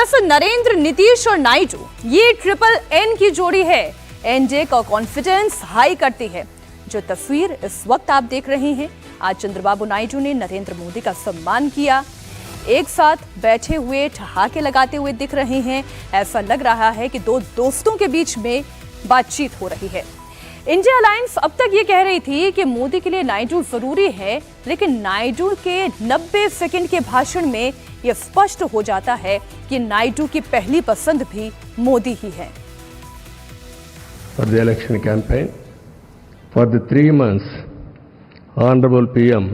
दरअसल नरेंद्र, नीतीश और नायडू ये ट्रिपल एन की जोड़ी है। एनडीए का कॉन्फिडेंस हाई करती है। जो तस्वीर इस वक्त आप देख रहे हैं, आज चंद्रबाबू नायडू ने नरेंद्र मोदी का सम्मान किया। एक साथ बैठे हुए ठहाके लगाते हुए दिख रहे हैं। ऐसा लग रहा है कि दो दोस्तों के बीच में बातचीत हो रही है। इंडिया अलायंस अब तक ये कह रही थी कि मोदी के लिए नायडू जरूरी है, लेकिन नायडू के 90 सेकंड के भाषण में यह स्पष्ट हो जाता है कि नायडू की पहली पसंद भी मोदी ही है। For the election campaign, for the 3 months, Honorable PM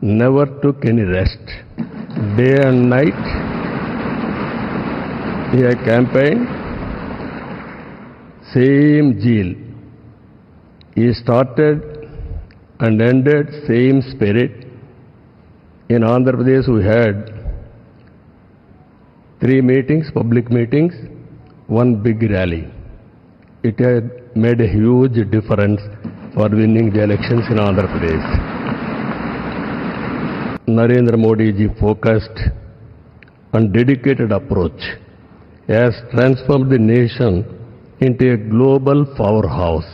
never took any rest. Day and night, he had campaigned, same zeal. He started and ended same spirit. In Andhra Pradesh, we had 3 meetings, public meetings, 1 big rally. It had made a huge difference for winning the elections in Andhra Pradesh. Narendra Modi ji focused and dedicated approach has transformed the nation into a global powerhouse.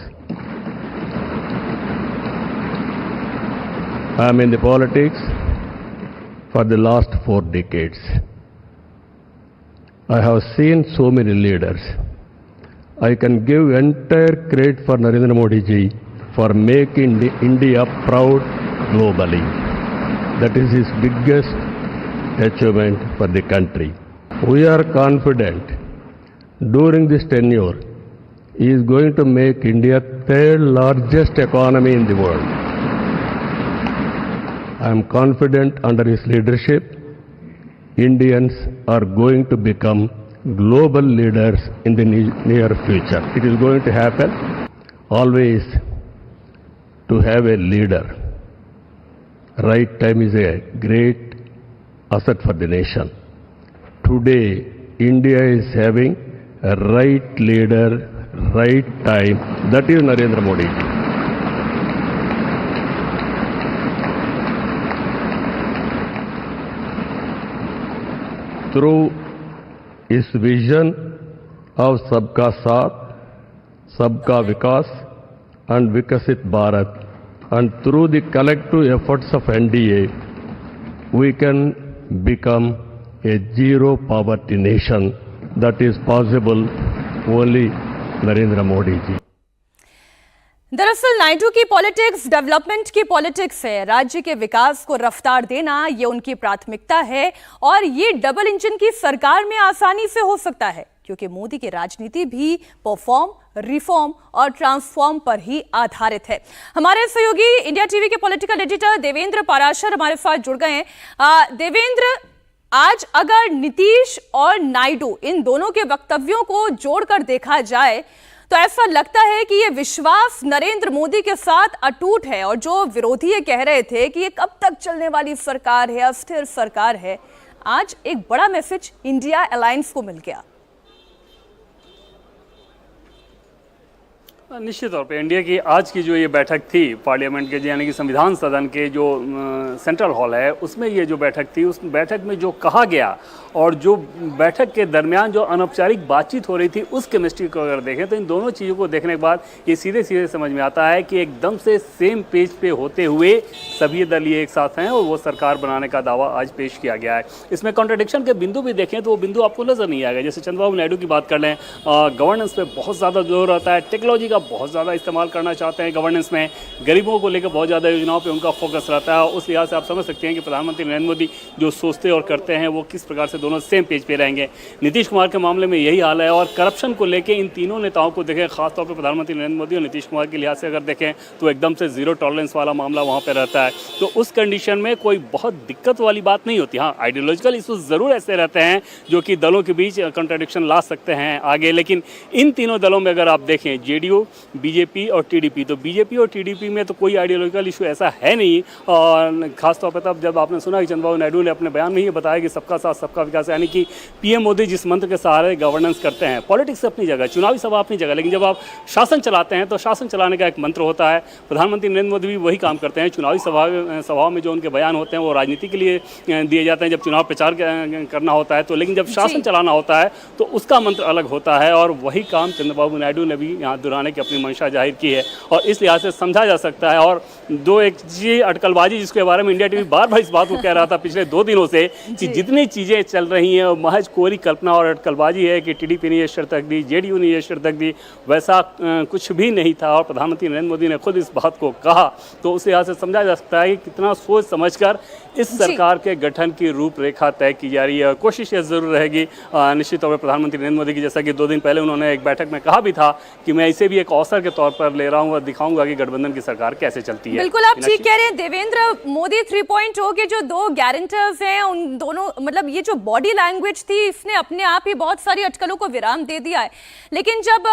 I am in the politics for the last 4 decades. I have seen so many leaders. I can give entire credit for Narendra Modi ji for making India proud globally. That is his biggest achievement for the country. We are confident during this tenure he is going to make India third largest economy in the world. I am confident under his leadership, Indians are going to become global leaders in the near future. It is going to happen. Always to have a leader. Right time is a great asset for the nation. Today, India is having a right leader, right time. That is Narendra Modi. Through his vision of Sabka Saath, Sabka Vikas and Vikasit Bharat, and through the collective efforts of NDA, we can become a zero poverty nation. That is possible only Narendra Modi ji. दरअसल नायडू की politics development की politics है। राज्य के विकास को रफ्तार देना ये उनकी प्राथमिकता है और ये डबल इंजन की सरकार में आसानी से हो सकता है, क्योंकि मोदी की राजनीति भी परफॉर्म, रिफॉर्म और ट्रांसफॉर्म पर ही आधारित है। हमारे सहयोगी इंडिया टीवी के पॉलिटिकल एडिटर देवेंद्र पाराशर हमारे साथ जुड़ गए हैं। देवेंद्र, आज अगर नीतीश और नायडू इन दोनों के वक्तव्यों को जोड़कर देखा जाए तो ऐसा लगता है कि ये विश्वास नरेंद्र मोदी के साथ अटूट है, और जो विरोधी ये कह रहे थे कि ये कब तक चलने वाली सरकार है, अस्थिर सरकार है, आज एक बड़ा मैसेज इंडिया अलायंस को मिल गया। निश्चित तौर पे इंडिया की आज की जो ये बैठक थी पार्लियामेंट के, यानी कि संविधान सदन के जो सेंट्रल हॉल है, उसमें ये जो बैठक थी, उस बैठक में जो कहा गया और जो बैठक के दरमियान जो अनौपचारिक बातचीत हो रही थी, उस केमिस्ट्री को अगर देखें तो इन दोनों चीज़ों को देखने के बाद ये सीधे सीधे समझ में आता है कि एकदम से सेम पेज पे होते हुए सभी दल ये एक साथ हैं और वो सरकार बनाने का दावा आज पेश किया गया है। इसमें कॉन्ट्रडिक्शन के बिंदु भी देखें तो वो बिंदु आपको नजर नहीं आएगा। जैसे चंद्रबाबू नायडू की बात कर लें, गवर्नेंस पे बहुत ज़्यादा जोर रहता है, टेक्नोलॉजी का बहुत ज़्यादा इस्तेमाल करना चाहते हैं गवर्नेंस में, गरीबों को लेकर बहुत ज़्यादा योजनाओं पे उनका फोकस रहता है। उस लिहाज से आप समझ सकते हैं कि प्रधानमंत्री नरेंद्र मोदी जो सोचते और करते हैं वो किस प्रकार से दोनों सेम पेज पे रहेंगे। नीतीश कुमार के मामले में यही हाल है, और करप्शन को लेकर इन तीनों नेताओं को देखें, खासतौर पर प्रधानमंत्री नरेंद्र मोदी और नीतीश कुमार के लिहाज से अगर देखें तो एकदम से जीरो टॉलरेंस वाला मामला वहाँ पर रहता है। तो उस कंडीशन में कोई बहुत दिक्कत वाली बात नहीं होती। हाँ, आइडियोलॉजिकल इशूज ज़रूर ऐसे रहते हैं जो कि दलों के बीच कंट्राडिक्शन ला सकते हैं आगे, लेकिन इन तीनों दलों में अगर आप देखें, जेडीयू बीजेपी और टीडीपी। तो बीजेपी और टीडीपी में तो कोई आइडियोलॉजिकल इशू ऐसा है नहीं, और खासतौर पर तब जब आपने सुना कि चंद्रबाबू नायडू ने अपने बयान में ये बताया कि सबका साथ सबका विकास, यानी कि पीएम मोदी जिस मंत्र के सहारे गवर्नेंस करते हैं। पॉलिटिक्स अपनी जगह, चुनावी सभा अपनी जगह, लेकिन जब आप शासन चलाते हैं तो शासन चलाने का एक मंत्र होता है। प्रधानमंत्री नरेंद्र मोदी भी वही काम करते हैं। चुनावी सभाओं में जो उनके बयान होते हैं वो राजनीति के लिए दिए जाते हैं, जब चुनाव प्रचार करना होता है तो, लेकिन जब शासन चलाना होता है तो उसका मंत्र अलग होता है, और वही काम चंद्रबाबू नायडू ने भी यहाँ दोहराने की अपनी मंशा जाहिर की है। और इस लिहाज से समझा जा सकता है। और एक चीज़ अटकलबाजी जिसके बारे में इंडिया टीवी बार बार इस बात को कह रहा था पिछले 2 दिनों से कि जितनी चीज़ें चल रही हैं महज कोरी कल्पना और अटकलबाजी है कि टीडीपी ने ये शर्त तक दी, जेडीयू ने ये शर्त तक दी, वैसा कुछ भी नहीं था। और प्रधानमंत्री नरेंद्र मोदी ने खुद इस बात को कहा, तो उस लिहाज से समझा जा सकता है कि कितना सोच समझकर इस सरकार के गठन की रूपरेखा तय की जा रही है। कोशिश ये जरूर रहेगी निश्चित तौर पर प्रधानमंत्री नरेंद्र मोदी की, जैसा कि 2 दिन पहले उन्होंने एक बैठक में कहा भी था कि मैं इसे भी एक अवसर के तौर पर ले रहा हूँ और दिखाऊंगा कि गठबंधन की सरकार कैसे चलती है। बिल्कुल आप ठीक कह रहे हैं देवेंद्र। मोदी 3.0 के जो 2 गारंटर्स हैं, उन दोनों मतलब ये जो बॉडी लैंग्वेज थी इसने अपने आप ही बहुत सारी अटकलों को विराम दे दिया है। लेकिन जब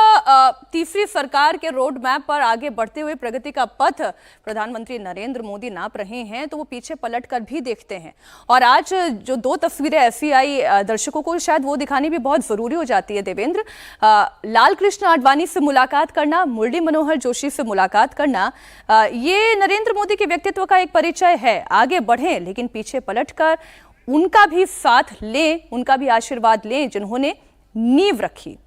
तीसरी सरकार के रोड मैप पर आगे बढ़ते हुए प्रगति का पथ प्रधानमंत्री नरेंद्र मोदी नाप रहे हैं तो वो पीछे पलट कर भी देखते हैं। और आज जो 2 तस्वीरें ऐसी आई, दर्शकों को शायद वो दिखानी भी बहुत जरूरी हो जाती है देवेंद्र। लाल कृष्ण आडवाणी से मुलाकात करना, मुरली मनोहर जोशी से मुलाकात करना, ये नरेंद्र मोदी के व्यक्तित्व का एक परिचय है। आगे बढ़ें लेकिन पीछे पलटकर उनका भी साथ लें, उनका भी आशीर्वाद लें जिन्होंने नींव रखी।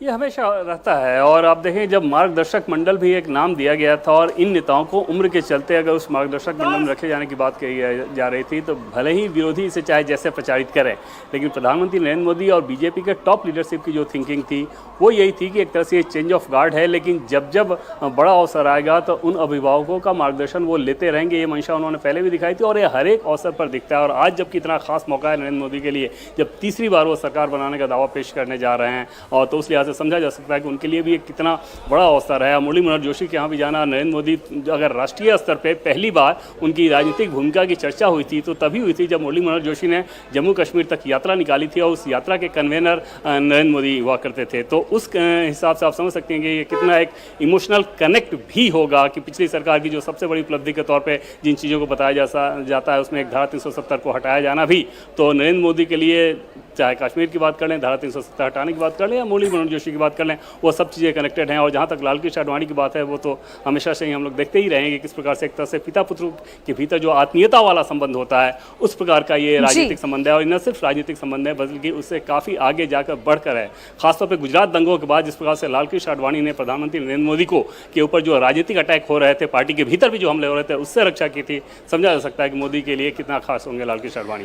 ये हमेशा रहता है। और आप देखें जब मार्गदर्शक मंडल भी एक नाम दिया गया था और इन नेताओं को उम्र के चलते अगर उस मार्गदर्शक मंडल में रखे जाने की बात कही जा रही थी, तो भले ही विरोधी इसे चाहे जैसे प्रचारित करें, लेकिन प्रधानमंत्री नरेंद्र मोदी और बीजेपी के टॉप लीडरशिप की जो थिंकिंग थी वो यही थी कि एक तरह से चेंज ऑफ गार्ड है, लेकिन जब जब बड़ा अवसर आएगा तो उन अभिभावकों का मार्गदर्शन वो लेते रहेंगे। ये मंशा उन्होंने पहले भी दिखाई थी और ये हर एक अवसर पर दिखता है। और आज जबकि इतना खास मौका है नरेंद्र मोदी के लिए, जब तीसरी बार वो सरकार बनाने का दावा पेश करने जा रहे हैं, और तो उस लिहाज से समझा जा सकता है कि उनके लिए भी एक कितना बड़ा अवसर है। मुरली मनोहर जोशी के यहाँ भी जाना, नरेंद्र मोदी अगर राष्ट्रीय स्तर पे पहली बार उनकी राजनीतिक भूमिका की चर्चा हुई थी तो तभी हुई थी जब मुरली मनोहर जोशी ने जम्मू कश्मीर तक यात्रा निकाली थी और उस यात्रा के कन्वेनर नरेंद्र मोदी हुआ करते थे। तो उस हिसाब से आप समझ सकते हैं कि ये कितना एक इमोशनल कनेक्ट भी होगा कि पिछली सरकार की जो सबसे बड़ी उपलब्धि के तौर पर जिन चीज़ों को बताया जाता है उसमें एक धारा 370 को हटाया जाना भी, तो नरेंद्र मोदी के लिए चाहे कश्मीर की बात कर लें, धारा 370 हटाने की बात कर लें, या मुरली मनोहर जोशी की बात कर लें, वो सब चीज़ें कनेक्टेड हैं। और जहाँ तक लाल कृष्ण आडवाणी की बात है वो तो हमेशा से ही हम लोग देखते ही रहेंगे किस प्रकार से एक तरह से पिता पुत्र के भीतर जो आत्मीयता वाला संबंध होता है उस प्रकार का ये राजनीतिक संबंध है। और न सिर्फ राजनीतिक संबंध है बल्कि उससे काफ़ी आगे जाकर बढ़कर है। खासतौर पर गुजरात दंगों के बाद जिस प्रकार से लाल कृष्ण आडवाणी ने प्रधानमंत्री नरेंद्र मोदी को के ऊपर जो राजनीतिक अटैक हो रहे थे, पार्टी के भीतर भी जो हमले हो रहे थे, उससे रक्षा की थी, समझा जा सकता है कि मोदी के लिए कितना खास होंगे लाल कृष्ण आडवाणी।